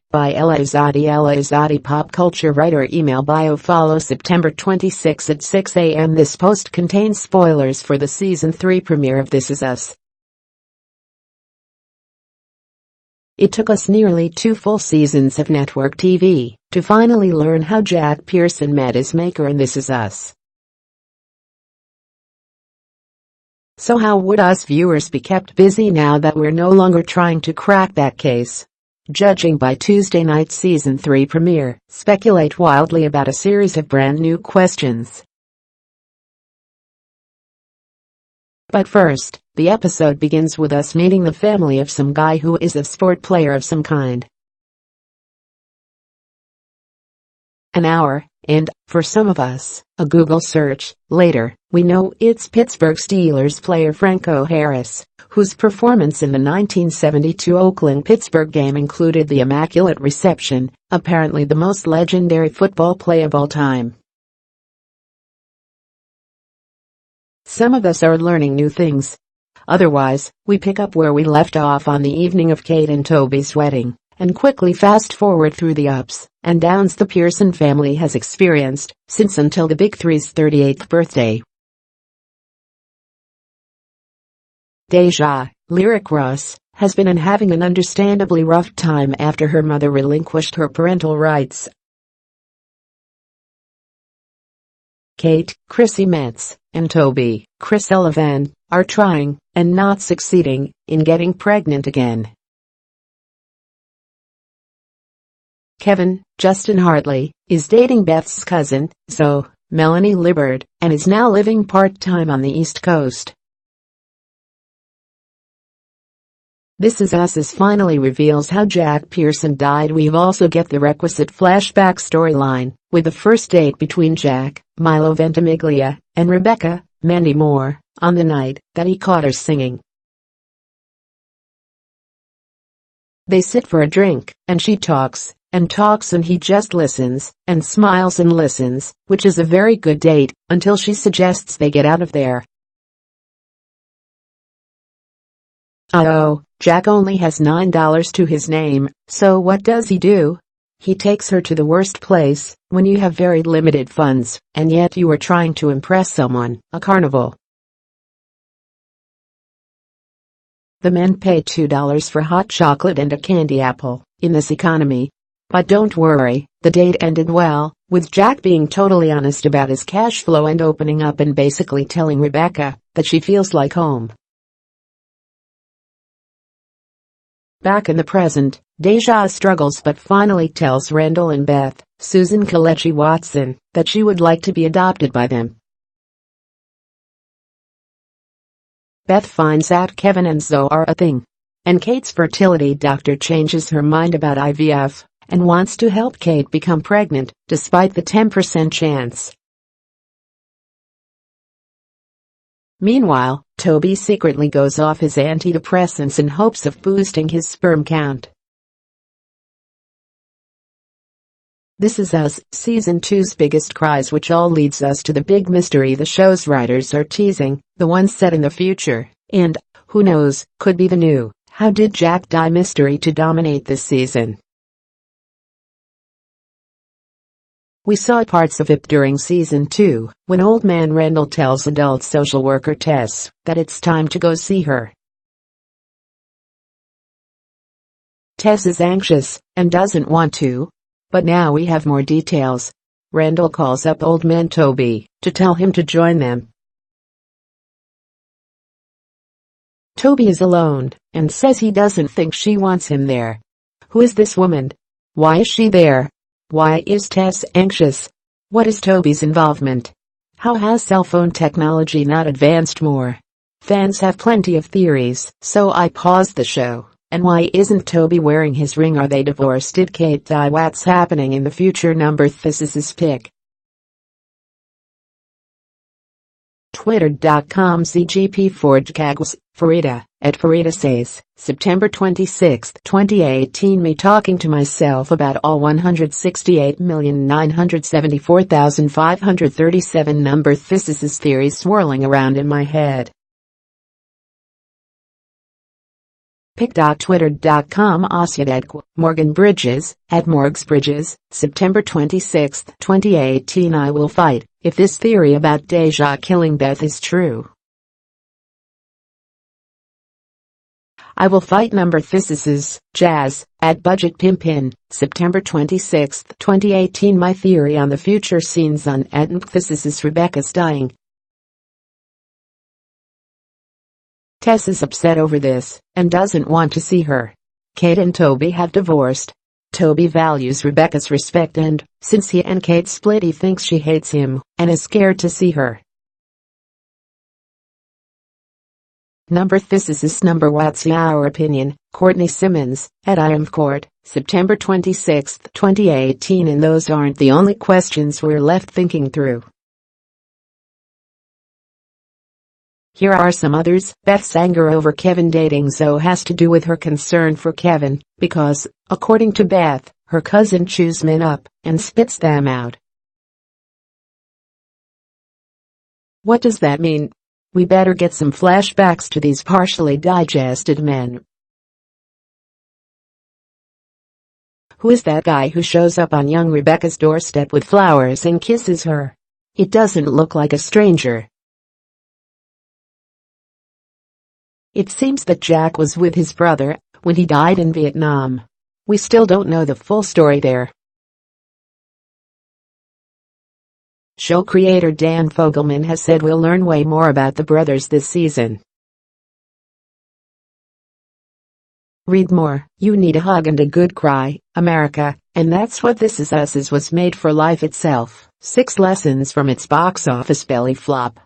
By Ella Izadi, pop culture writer. Email bio. Follow September 26 at 6 a.m. This post contains spoilers for the season 3 premiere of This Is Us. It took us nearly 2 full seasons of network TV to finally learn how Jack Pearson met his maker in This Is Us. So how would us viewers be kept busy now that we're no longer trying to crack that case? Judging by Tuesday night's season 3 premiere, speculate wildly about a series of brand new questions. But first, the episode begins with us meeting the family of some guy who is a sport player of some kind. An hour, and, for some of us, a Google search later, we know it's Pittsburgh Steelers player Franco Harris, whose performance in the 1972 Oakland-Pittsburgh game included the Immaculate Reception, apparently the most legendary football play of all time. Some of us are learning new things. Otherwise, we pick up where we left off on the evening of Kate and Toby's wedding, and quickly fast forward through the ups and downs the Pearson family has experienced since until the Big Three's 38th birthday. Deja, Lyric Ross, has been having an understandably rough time after her mother relinquished her parental rights. Kate, Chrissy Metz, and Toby, Chris Sullivan, are trying, and not succeeding, in getting pregnant again. Kevin, Justin Hartley, is dating Beth's cousin, Zoe, Melanie Libbard, and is now living part-time on the East Coast. This Is Us finally reveals how Jack Pearson died. We also get the requisite flashback storyline, with the first date between Jack, Milo Ventimiglia, and Rebecca, Mandy Moore, on the night that he caught her singing. They sit for a drink, and she talks, and he just listens, and smiles and listens, which is a very good date, until she suggests they get out of there. Jack only has $9 to his name, so what does he do? He takes her to the worst place, when you have very limited funds, and yet you are trying to impress someone, a carnival. The men pay $2 for hot chocolate and a candy apple, in this economy. But don't worry, the date ended well, with Jack being totally honest about his cash flow and opening up and basically telling Rebecca that she feels like home. Back in the present, Deja struggles but finally tells Randall and Beth, Susan Kelechi Watson, that she would like to be adopted by them. Beth finds out Kevin and Zoe are a thing. And Kate's fertility doctor changes her mind about IVF, and wants to help Kate become pregnant, despite the 10% chance. Meanwhile, Toby secretly goes off his antidepressants in hopes of boosting his sperm count. This Is Us, Season 2's biggest prize, which all leads us to the big mystery the show's writers are teasing, the one set in the future, and, who knows, could be the new How Did Jack Die mystery to dominate this season. We saw parts of it during Season 2, when old man Randall tells adult social worker Tess that it's time to go see her. Tess is anxious, and doesn't want to. But now we have more details. Randall calls up old man Toby to tell him to join them. Toby is alone, and says he doesn't think she wants him there. Who is this woman? Why is she there? Why is Tess anxious? What is Toby's involvement? How has cell phone technology not advanced more? Fans have plenty of theories, so I paused the show. And why isn't Toby wearing his ring? Are they divorced? Did Kate die? What's happening in the future? This is his pick. Twitter.com CGP Forge Cags, Farida, at Farida Says, September 26, 2018. Me talking to myself about all 168,974,537 This is his theories swirling around in my head. Pic.twitter.com Osiadedqu. Morgan Bridges, at Morgs Bridges, September 26, 2018. I will fight if this theory about Deja killing Beth is true. I will fight number thesis, Jazz, at Budget Pimpin, September 26, 2018. My theory on the future scenes on Thesis Rebecca's dying. Tess is upset over this, and doesn't want to see her. Kate and Toby have divorced. Toby values Rebecca's respect and, since he and Kate split, he thinks she hates him, and is scared to see her. Number thesis number what's your opinion, Courtney Simmons, at I Am Court, September 26, 2018. And those aren't the only questions we're left thinking through. Here are some others. Beth's anger over Kevin dating Zoe has to do with her concern for Kevin, because, according to Beth, her cousin chews men up and spits them out. What does that mean? We better get some flashbacks to these partially digested men. Who is that guy who shows up on young Rebecca's doorstep with flowers and kisses her? It doesn't look like a stranger. It seems that Jack was with his brother when he died in Vietnam. We still don't know the full story there. Show creator Dan Fogelman has said we'll learn way more about the brothers this season. Read more. You need a hug and a good cry, America, and that's what This Is Us was made for life itself. 6 lessons from its box office belly flop.